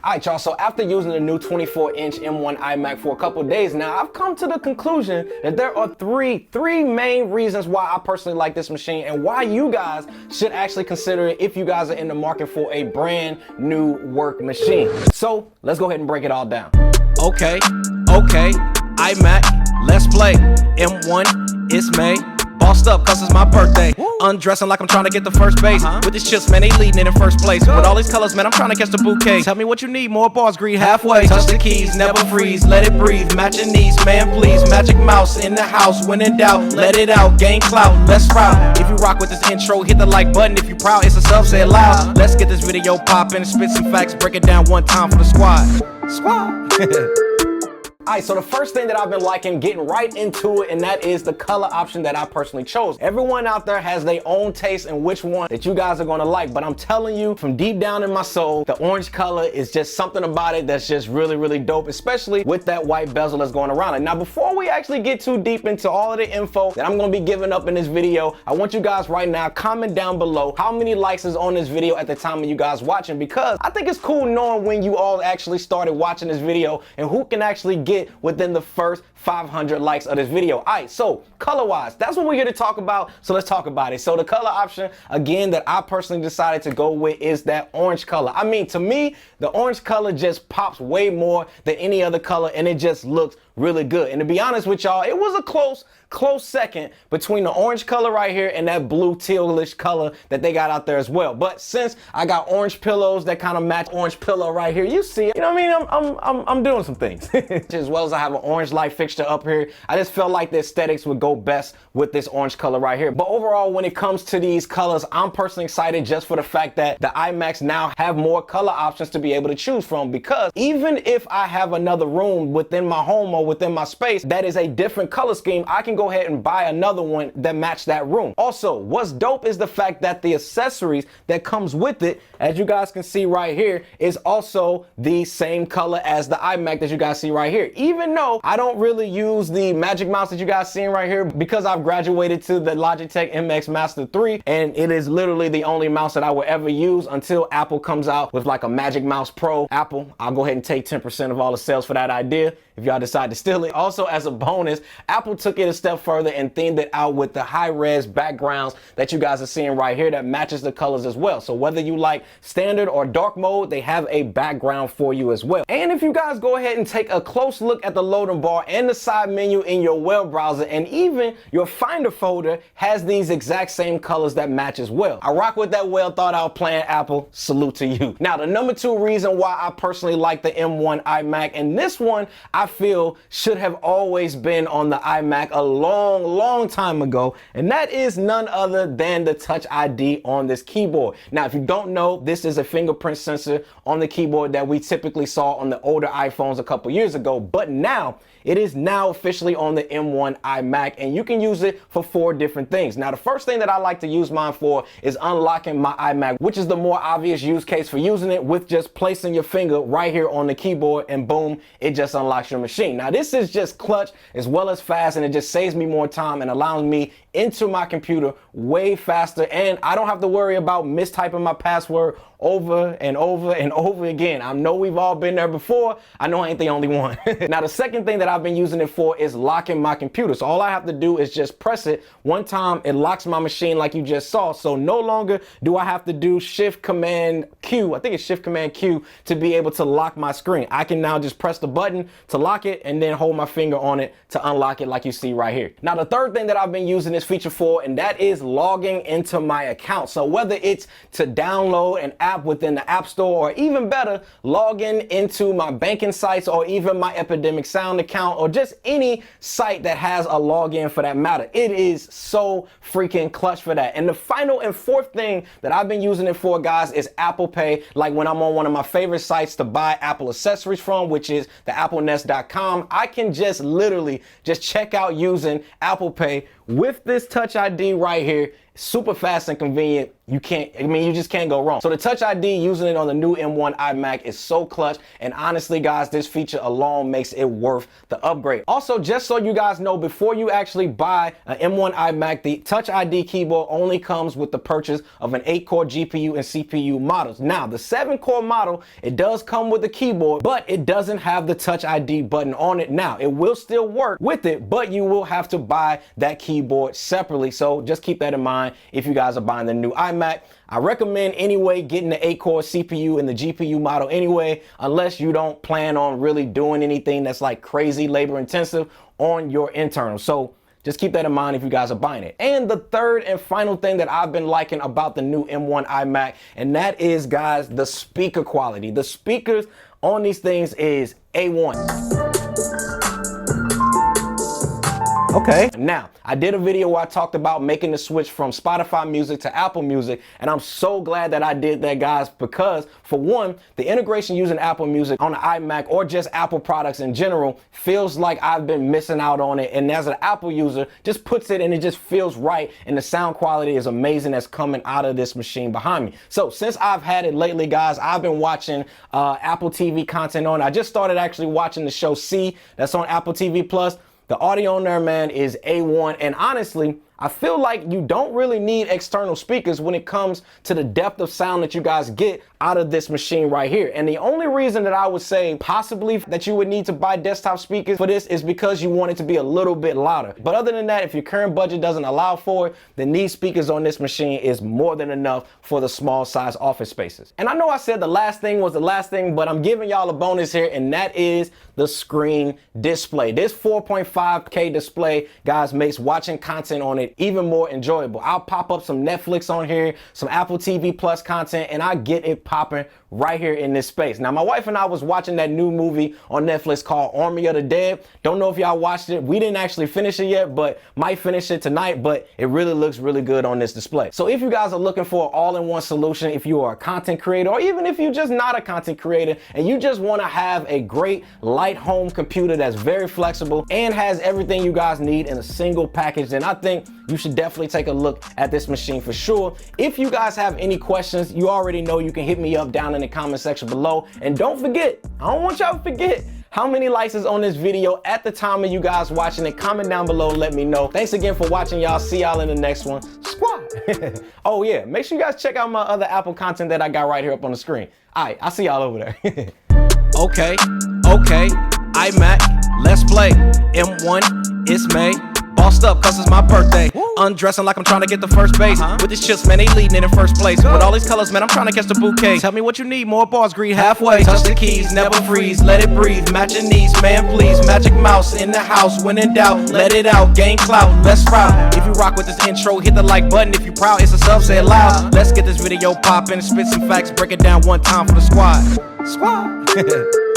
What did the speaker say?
Alright y'all, so after using the new 24-inch M1 iMac for a couple days now, I've come to the conclusion that there are three main reasons why I personally like this machine and why you guys should actually consider it if you guys are in the market for a brand new work machine. So let's go ahead and break it all down. Okay, iMac, let's play. M1, it's May. Bossed up cause it's my birthday. Undressing like I'm trying to get the first base. With these chips, man, they leading it in first place. With all these colors, man, I'm trying to catch the bouquet. Tell me what you need, more bars, greed halfway. Touch the keys, never freeze, let it breathe. Matching needs, man, please. Magic mouse in the house, when in doubt, let it out. Gain clout, let's route. If you rock with this intro, hit the like button. If you proud, it's a sub, say it loud. Let's get this video poppin', spit some facts, break it down one time for the squad. Alright, so the first thing that I've been liking, getting right into it, and that is the color option that I personally chose. Everyone out there has their own taste in which one that you guys are gonna like, but I'm telling you from deep down in my soul, the orange color is just something about it that's just really dope, especially with that white bezel that's going around it. Now, before we actually get too deep into all of the info that I'm gonna be giving up in this video, I want you guys right now, comment down below how many likes is on this video at the time of you guys watching, because I think it's cool knowing when you all actually started watching this video and who can actually get within the first 500 likes of this video. Alright, so color-wise, that's what we're here to talk about, so let's talk about it. So the color option, again, that I personally decided to go with is that orange color. I mean, to me, the orange color just pops way more than any other color, and it just looks really good. And to be honest with y'all, it was a close second between the orange color right here and that blue tealish color that they got out there as well. But since I got orange pillows that kind of match orange pillow right here, you see it, you know what I mean? I'm doing some things. As well as I have an orange light fixture up here, I just felt like the aesthetics would go best with this orange color right here. But overall, when it comes to these colors, I'm personally excited just for the fact that the iMacs now have more color options to be able to choose from, because even if I have another room within my home or within my space that is a different color scheme, I can go ahead and buy another one that match that room. Also, what's dope is the fact that the accessories that comes with it, as you guys can see right here, is also the same color as the iMac that you guys see right here. Even though I don't really use the Magic Mouse that you guys seeing right here, because I've graduated to the Logitech MX Master 3, and it is literally the only mouse that I will ever use until Apple comes out with like a Magic Mouse Pro. Apple, I'll go ahead and take 10% of all the sales for that idea if y'all decide to steal it. Also, as a bonus, Apple took it a step further and themed it out with the high-res backgrounds that you guys are seeing right here that matches the colors as well. So whether you like standard or dark mode, they have a background for you as well. And if you guys go ahead and take a close look at the loading bar and the side menu in your web browser, and even your Finder folder has these exact same colors that match as well. I rock with that well thought out plan, Apple. Salute to you. Now, the number 2 reason why I personally like the M1 iMac, and this one I feel should have always been on the iMac a long time ago, and that is none other than the Touch ID on this keyboard. Now, if you don't know, this is a fingerprint sensor on the keyboard that we typically saw on the older iPhones a couple years ago, but now it is now officially on the M1 iMac, and you can use it for 4 different things. Now, the first thing that I like to use mine for is unlocking my iMac, which is the more obvious use case for using it, with just placing your finger right here on the keyboard and boom, it just unlocks your machine. Now, this is just clutch as well as fast, and it just saves me more time and allows me into my computer way faster, and I don't have to worry about mistyping my password over and over again. I know we've all been there before. I know I ain't the only one. Now, the second thing that I've been using it for is locking my computer. So all I have to do is just press it one time. It locks my machine like you just saw. So no longer do I have to do Shift Command Q. I think it's Shift Command Q to be able to lock my screen. I can now just press the button to lock it and then hold my finger on it to unlock it like you see right here. Now, the third thing that I've been using this feature for, and that is logging into my account. So whether it's to download an app within the App Store, or even better, logging into my banking sites, or even my Epidemic Sound account, or just any site that has a login for that matter. It is so freaking clutch for that. And the final and fourth thing that I've been using it for, guys, is Apple Pay. Like when I'm on one of my favorite sites to buy Apple accessories from, which is the applenest.com, I can just literally just check out using Apple Pay with this Touch ID right here. Super fast and convenient. you just can't go wrong. So the Touch ID, using it on the new M1 iMac is so clutch, and honestly guys, this feature alone makes it worth the upgrade. Also, just so you guys know, before you actually buy an M1 iMac, the Touch ID keyboard only comes with the purchase of an 8-core GPU and CPU models. Now, the 7-core model, it does come with the keyboard, but it doesn't have the Touch ID button on it. Now, it will still work with it, but you will have to buy that keyboard separately. So just keep that in mind if you guys are buying the new iMac. I recommend anyway getting the 8-core CPU and the GPU model anyway, unless you don't plan on really doing anything that's like crazy labor intensive on your internal. So just keep that in mind if you guys are buying it. And the third and final thing that I've been liking about the new M1 iMac, and that is, guys, the speaker quality. The speakers on these things is A1. Okay. Now, I did a video where I talked about making the switch from Spotify music to Apple Music, and I'm so glad that I did that, guys, because for one, the integration using Apple Music on the iMac or just Apple products in general feels like I've been missing out on it, and as an Apple user, just puts it and it just feels right, and the sound quality is amazing that's coming out of this machine behind me. So since I've had it lately, guys, I've been watching Apple TV content on it. I just started actually watching the show C that's on Apple TV Plus. The audio on there, man, is A1, and honestly, I feel like you don't really need external speakers when it comes to the depth of sound that you guys get out of this machine right here. And the only reason that I would say possibly that you would need to buy desktop speakers for this is because you want it to be a little bit louder. But other than that, if your current budget doesn't allow for it, then these speakers on this machine is more than enough for the small size office spaces. And I know I said the last thing was the last thing, but I'm giving y'all a bonus here, and that is the screen display. This 4.5K display, guys, makes watching content on it even more enjoyable. I'll pop up some Netflix on here, some Apple TV Plus content, and I get it popping right here in this space. Now, my wife and I was watching that new movie on Netflix called Army of the Dead. Don't know if y'all watched it. We didn't actually finish it yet, but might finish it tonight, but it really looks really good on this display. So if you guys are looking for an all-in-one solution, if you are a content creator, or even if you're just not a content creator and you just want to have a great light home computer that's very flexible and has everything you guys need in a single package, then I think you should definitely take a look at this machine for sure. If you guys have any questions, you already know you can hit me up down in the comment section below. And don't forget, I don't want y'all to forget how many likes is on this video at the time of you guys watching it. Comment down below and let me know. Thanks again for watching, y'all. See y'all in the next one. Squad. Oh yeah, make sure you guys check out my other Apple content that I got right here up on the screen. All right, I'll see y'all over there. Okay, iMac, let's play. M1, it's May. Bossed up cause it's my birthday. Undressing like I'm trying to get the first base. With these chips, man, they leading it in first place. With all these colors, man, I'm trying to catch the bouquet. Tell me what you need, more bars, greed halfway. Touch the keys, never freeze, let it breathe. Match your needs, man, please. Magic mouse in the house, when in doubt, let it out. Gain clout, let's sprout. If you rock with this intro, hit the like button. If you proud, it's a sub, say it loud. Let's get this video poppin', spit some facts, break it down one time for the squad. Squad.